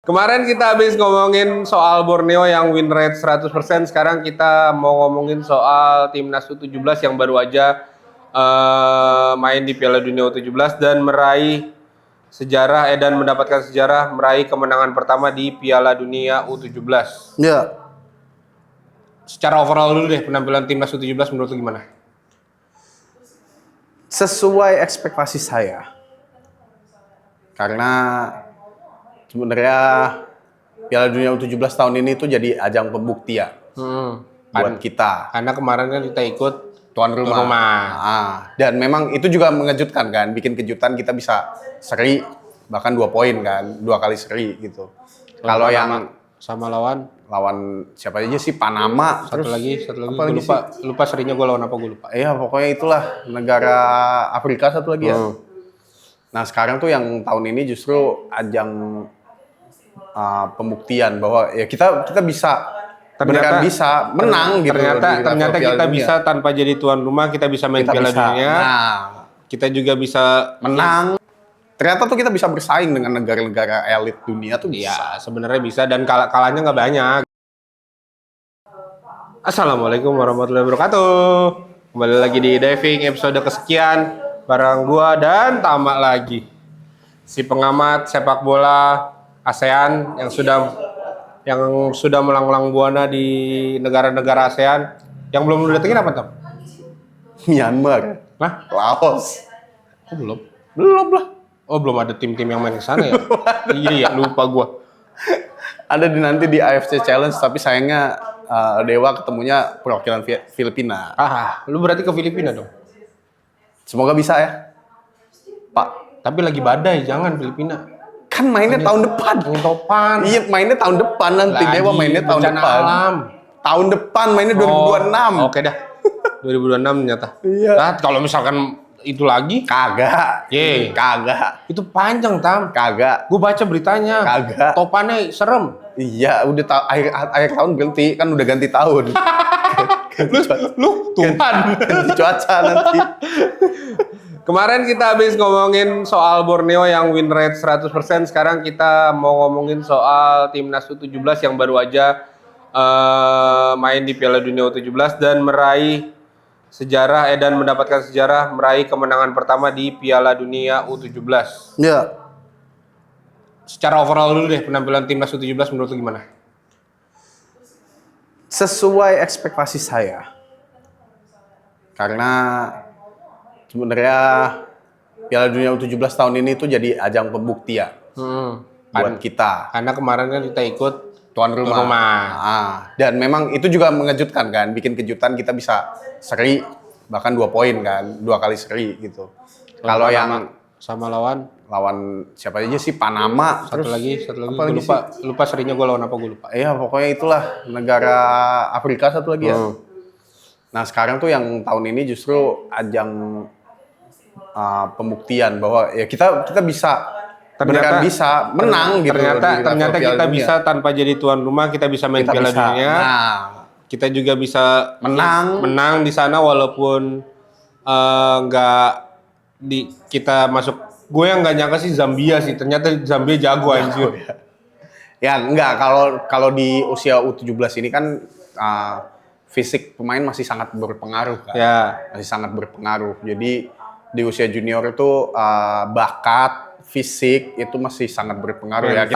Kemarin kita habis ngomongin soal Borneo yang win rate 100%, sekarang kita mau ngomongin soal timnas U17 yang baru aja main di Piala Dunia U17 dan mendapatkan sejarah meraih kemenangan pertama di Piala Dunia U17. Ya, Secara overall dulu deh, penampilan timnas U17 menurut lu gimana? sesuai ekspektasi saya. Karena sebenarnya Piala Dunia U17 tahun ini tuh jadi ajang pembuktian buat kita. Karena kemarin kan kita ikut Tuan rumah. Dan memang itu juga mengejutkan kan, bikin kejutan kita bisa seri, bahkan 2 poin kan, 2 kali seri gitu. Kalau yang sama lawan siapa aja sih, Panama. satu lagi apa gue lagi lupa serinya gue lawan apa, gue lupa. Iya, pokoknya itulah negara Afrika satu lagi ya. Nah, sekarang tuh yang tahun ini justru ajang pembuktian bahwa ya kita bisa beneran bisa menang gitu. Ternyata kita bisa tanpa jadi tuan rumah, kita bisa main Piala Dunia. Nah, kita juga bisa menang. Ternyata tuh kita bisa bersaing dengan negara-negara elit dunia tuh bisa. Iya, sebenarnya bisa, dan kalahnya nggak banyak. Assalamualaikum warahmatullahi wabarakatuh. Kembali lagi di Diving episode kesekian bareng gua dan Tama lagi, si pengamat sepak bola ASEAN yang sudah melanglang buana di negara-negara ASEAN. Yang belum lu datengin apa, Tam? Myanmar, Hah? Laos. Oh, belum lah. Oh, belum ada tim-tim yang main ke sana ya? Iya, lupa gua. Ada nanti di AFC Challenge, tapi sayangnya Dewa ketemunya perwakilan Filipina. Lu berarti ke Filipina dong? Semoga bisa ya, Pak. Tapi lagi badai, jangan Filipina. Kan mainnya tahun depan. Angin topan. Iya, mainnya tahun depan nanti. Lagi Dewa mainnya tahun bencana depan. alam. Tahun depan mainnya 2026. Oke dah. 2026 ternyata. Iya. Nah, kalau misalkan itu lagi, Kagak. Kagak. itu panjang, Tam. Kagak. Gue baca beritanya. Kagak. Topannya serem. Iya, udah akhir tahun berhenti, kan udah ganti tahun. Lu Tuhan. Ganti cuaca nanti. Kemarin kita habis ngomongin soal Borneo yang win rate 100%, sekarang kita mau ngomongin soal timnas U17 yang baru aja main di Piala Dunia U17 dan mendapatkan sejarah meraih kemenangan pertama di Piala Dunia U17. Ya, Secara overall dulu deh, penampilan timnas U17 menurut lu gimana? sesuai ekspektasi saya. Karena sebenarnya Piala Dunia U17 tahun ini tuh jadi ajang pembuktian buat kita. Karena kemarin kan kita ikut Tuan rumah. Dan memang itu juga mengejutkan kan, bikin kejutan kita bisa seri, bahkan 2 poin kan, 2 kali seri gitu. Kalau yang sama lawan siapa aja sih, Panama. satu lagi apa gue lupa serinya gue lawan apa, gue lupa. Iya, pokoknya itulah negara Afrika satu lagi ya. Nah, sekarang tuh yang tahun ini justru ajang pembuktian bahwa ya kita bisa beneran bisa menang gitu. Ternyata kita bisa tanpa jadi tuan rumah, kita bisa main Piala Dunia. Nah, kita juga bisa menang di sana walaupun kita masuk. Gue yang nggak nyangka sih Zambia sih, ternyata Zambia jago anjir. Ya enggak, kalau di usia U17 ini kan fisik pemain masih sangat berpengaruh kan. Ya. Masih sangat berpengaruh. Jadi di usia junior itu bakat, fisik itu masih sangat berpengaruh ya.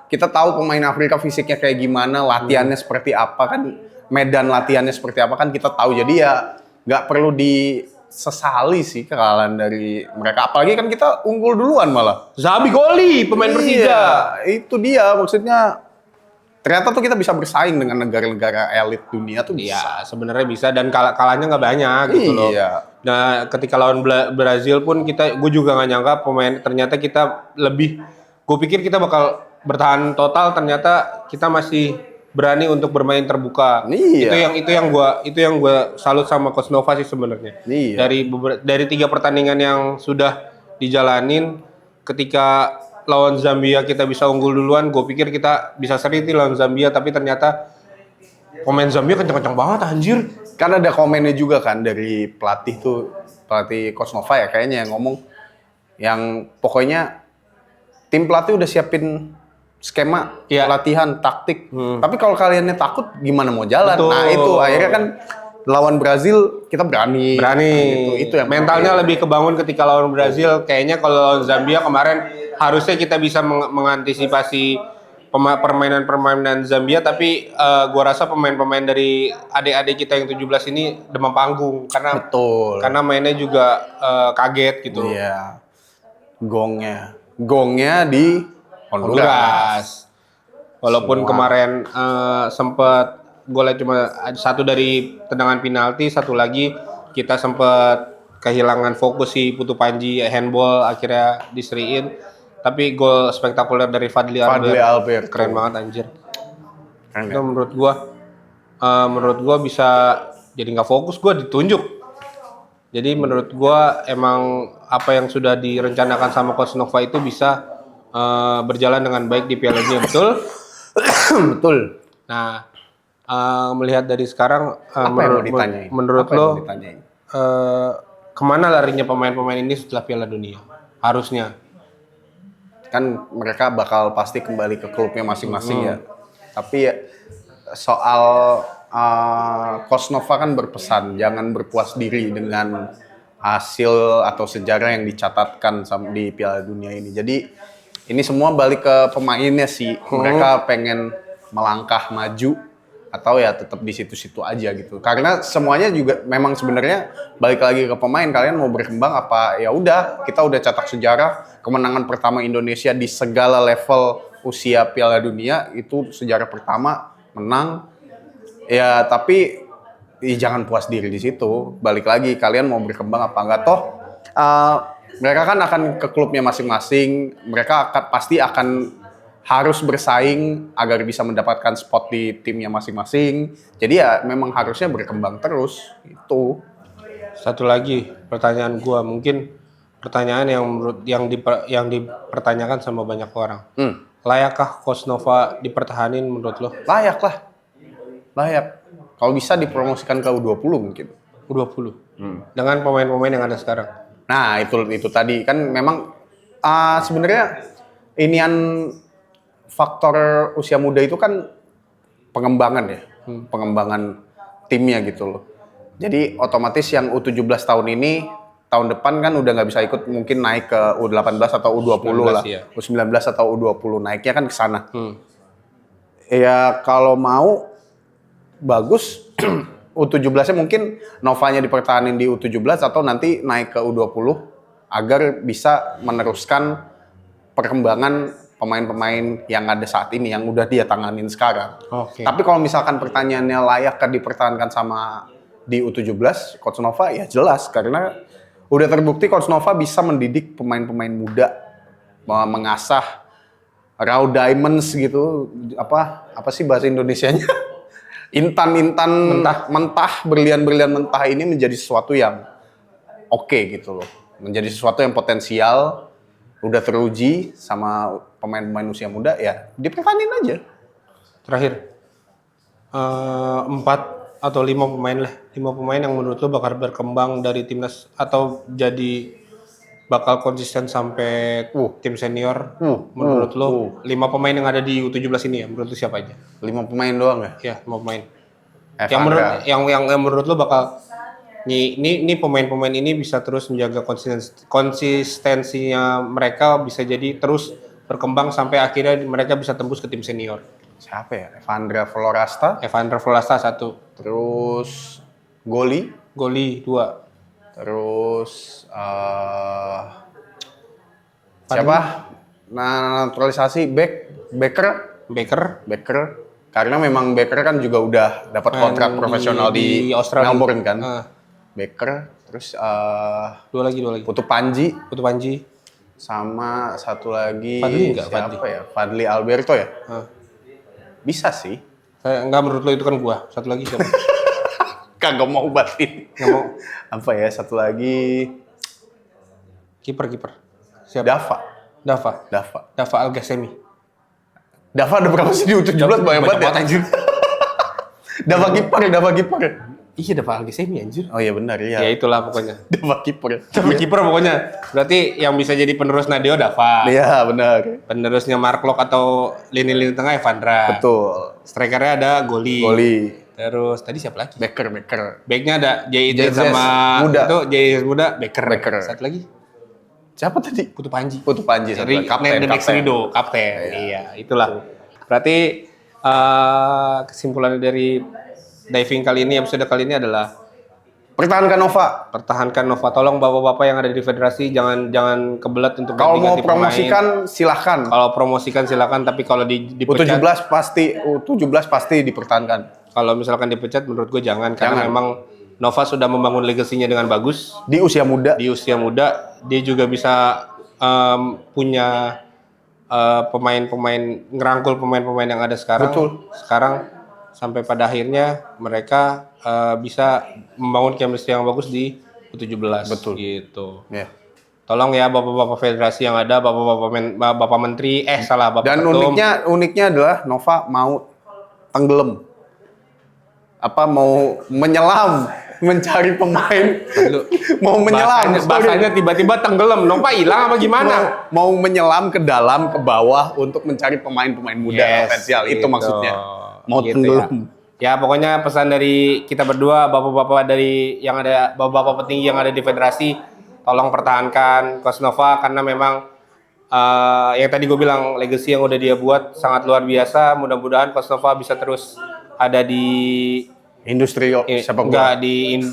Kita tahu pemain Afrika fisiknya kayak gimana, latihannya seperti apa kan, medan latihannya seperti apa kan kita tahu. Jadi ya nggak perlu disesali sih kekalahan dari mereka. Apalagi kan kita unggul duluan malah. Zabi Goli, pemain Persija. Itu dia maksudnya. Ternyata tuh kita bisa bersaing dengan negara-negara elit dunia tuh bisa. Iya, sebenarnya bisa, dan kalahnya nggak banyak gitu loh. Nah, ketika lawan Brazil pun gue juga nggak nyangka ternyata kita gue pikir kita bakal bertahan total, ternyata kita masih berani untuk bermain terbuka. Iya. Itu yang gue salut sama Coach Nova sih sebenarnya. Iya. Dari 3 pertandingan yang sudah dijalanin, ketika lawan Zambia kita bisa unggul duluan, gue pikir kita bisa seri lawan Zambia, tapi ternyata pemain Zambia kencang-kencang banget anjir. Kan ada komennya juga kan dari pelatih Coach Nova ya kayaknya yang ngomong, yang pokoknya tim pelatih udah siapin skema Iya. latihan, taktik. Tapi kalau kaliannya takut, gimana mau jalan? Betul. Nah itu akhirnya kan lawan Brazil kita berani. Berani. Itu yang mentalnya lebih kebangun ketika lawan Brazil. Kayaknya kalau lawan Zambia kemarin harusnya kita bisa mengantisipasi permainan Zambia, tapi gua rasa pemain-pemain dari adik-adik kita yang 17 ini demam panggung karena betul. karena mainnya juga kaget gitu. Iya. Gongnya di Honduras. Walaupun kemarin sempat golnya cuma satu dari tendangan penalti, satu lagi kita sempat kehilangan fokus si Putu Panji handball akhirnya diseriin. Tapi gol spektakuler dari Fadli Albert keren banget anjir. Keren, Itu menurut gua bisa jadi nggak fokus, gua ditunjuk. Jadi menurut gua emang apa yang sudah direncanakan sama Coach Nova itu bisa berjalan dengan baik di Piala Dunia, betul? Betul. Nah, melihat dari sekarang, Apa yang mau ditanyain? menurut Apa yang lo mau ditanyain? kemana larinya pemain-pemain ini setelah Piala Dunia? Harusnya. Kan mereka bakal pasti kembali ke klubnya masing-masing ya. Tapi ya, soal Coach Nova kan berpesan jangan berpuas diri dengan hasil atau sejarah yang dicatatkan di Piala Dunia ini. Jadi ini semua balik ke pemainnya sih. Mereka pengen melangkah maju atau ya tetap di situ-situ aja gitu. Karena semuanya juga memang sebenarnya balik lagi ke pemain. Kalian mau berkembang apa ya udah, kita udah cetak sejarah kemenangan pertama Indonesia di segala level usia Piala Dunia, itu sejarah pertama menang. Ya tapi jangan puas diri di situ. Balik lagi kalian mau berkembang apa enggak, toh mereka kan akan ke klubnya masing-masing. Mereka pasti akan harus bersaing agar bisa mendapatkan spot di timnya masing-masing. Jadi ya memang harusnya berkembang terus itu. Satu lagi pertanyaan gua, mungkin pertanyaan yang dipertanyakan sama banyak orang. Layakkah Coach Nova dipertahanin menurut lo? Layak lah. Layak. Kalau bisa dipromosikan ke U20 mungkin. U20. Dengan pemain-pemain yang ada sekarang. Nah, itu tadi kan memang sebenarnya inian faktor usia muda itu kan pengembangan ya. Pengembangan timnya gitu loh. Jadi otomatis yang U17 tahun ini tahun depan kan udah nggak bisa ikut, mungkin naik ke U18 atau U20 lah. Ya. U19 atau U20 naiknya kan ke sana. Ya kalau mau bagus U17-nya mungkin Novanya dipertahanin di U17 atau nanti naik ke U20 agar bisa meneruskan perkembangan pemain-pemain yang ada saat ini yang udah dia tanganin sekarang. Oke. Tapi kalau misalkan pertanyaannya layakkah dipertahankan sama di U17 Coach Nova, ya jelas karena udah terbukti Coach Nova bisa mendidik pemain-pemain muda, mengasah raw diamonds gitu, apa sih bahasa Indonesianya? Intan-intan mentah, berlian-berlian mentah ini menjadi sesuatu yang oke gitu loh. Menjadi sesuatu yang potensial, udah teruji sama pemain-pemain usia muda, ya dipertahanin aja. Terakhir, 4 atau 5 pemain lah. 5 pemain yang menurut lo bakal berkembang dari timnas atau jadi bakal konsisten sampai tim senior. Menurut lo 5 pemain yang ada di U17 ini ya, menurut lo siapa aja? 5 pemain doang ya? Ya, 5 pemain. Evandra. Yang menurut lo bakal ini pemain-pemain ini bisa terus menjaga konsistensinya mereka, bisa jadi terus berkembang sampai akhirnya mereka bisa tembus ke tim senior. Siapa ya? Evandra Florasta. Evandra Florasta 1. Terus Goli 2. Terus siapa? Naturalisasi Becker. Karena memang Becker kan juga udah dapat kontrak profesional di Australia. Melbourne kan. Becker, terus 2 lagi. Putu Panji sama satu lagi Fadli nggak? siapa ya? Fadli Alberto ya? Bisa sih. Enggak, menurut lo itu kan gua. Satu lagi siapa? Kagak mau batin. Nggak mau. Apa ya? Satu lagi Kiper. Siapa? Dava Al-Ghassemi. Dava ada berapa sih di U17? Banyak banget ya. anjir. Dava kiper. Iya dapat Algesemi anjir. Oh iya benar Ya ya. itulah pokoknya. Dapat kiper. Sampai kiper pokoknya. Berarti yang bisa jadi penerus Nadio Dava. Iya benar. Penerusnya Mark Lok atau lini tengah Evandra. Betul. Strikernya ada Goli. Goli. Terus tadi siapa lagi? Backer. Backnya ada JZ sama muda. itu JZ muda, Becker. Becker. Satu lagi Siapa tadi? Putu Panji. Putu Panji satu lagi. Kapten. Kapten. Iya, itulah. Berarti kesimpulan dari diving kali ini, episode kali ini adalah Pertahankan Nova. pertahankan Nova. Tolong bapak-bapak yang ada di federasi jangan kebelet untuk Kalau mau ganti-ganti pemain. promosikan silahkan. Kalau promosikan silakan, tapi kalau dipecat, U17 pasti dipertahankan. kalau misalkan dipecat, menurut gue jangan. Karena memang Nova sudah membangun legasinya dengan bagus Di usia muda. di usia muda. Dia juga bisa punya pemain-pemain, ngerangkul pemain-pemain yang ada sekarang. Betul. Sekarang sampai pada akhirnya mereka bisa membangun chemistry yang bagus di U17. Betul. Gitu. Ya. Tolong ya bapak-bapak federasi yang ada, bapak menteri, bapak Dan ketum. uniknya adalah Nova mau tenggelam. Mau menyelam, mencari pemain. Mau menyelam. Bahasanya tiba-tiba tenggelam. Nova hilang apa gimana? Mau menyelam ke dalam, ke bawah untuk mencari pemain-pemain muda Yes, potensial. Itu gitu. maksudnya. Mau Gitu tenggelam. Ya pokoknya pesan dari kita berdua, bapak-bapak dari yang ada, bapak-bapak petinggi yang ada di federasi, tolong pertahankan Coach Nova karena memang yang tadi gue bilang legacy yang udah dia buat sangat luar biasa. Mudah-mudahan Coach Nova bisa terus ada di Industri sepak bola. enggak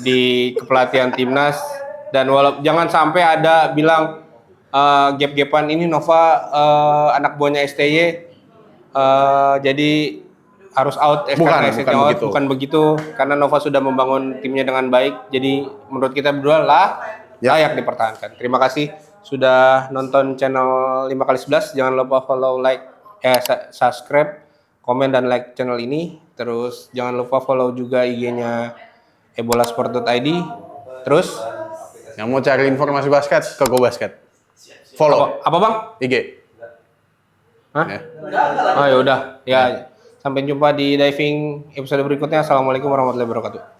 di kepelatihan timnas, dan jangan sampai ada bilang gap-gapan ini Nova anak buahnya STY jadi harus out, bukan begitu karena Nova sudah membangun timnya dengan baik. Jadi menurut kita berdua layak dipertahankan. Terima kasih sudah nonton channel 5x11. Jangan lupa follow, subscribe, komen dan like channel ini. Terus jangan lupa follow juga IG-nya ebolasport.id. Terus yang mau cari informasi basket ke Go Basket. Follow apa Bang? IG. Hah? Ya. Oh ya udah. Ya, sampai jumpa di diving episode berikutnya. Assalamualaikum warahmatullahi wabarakatuh.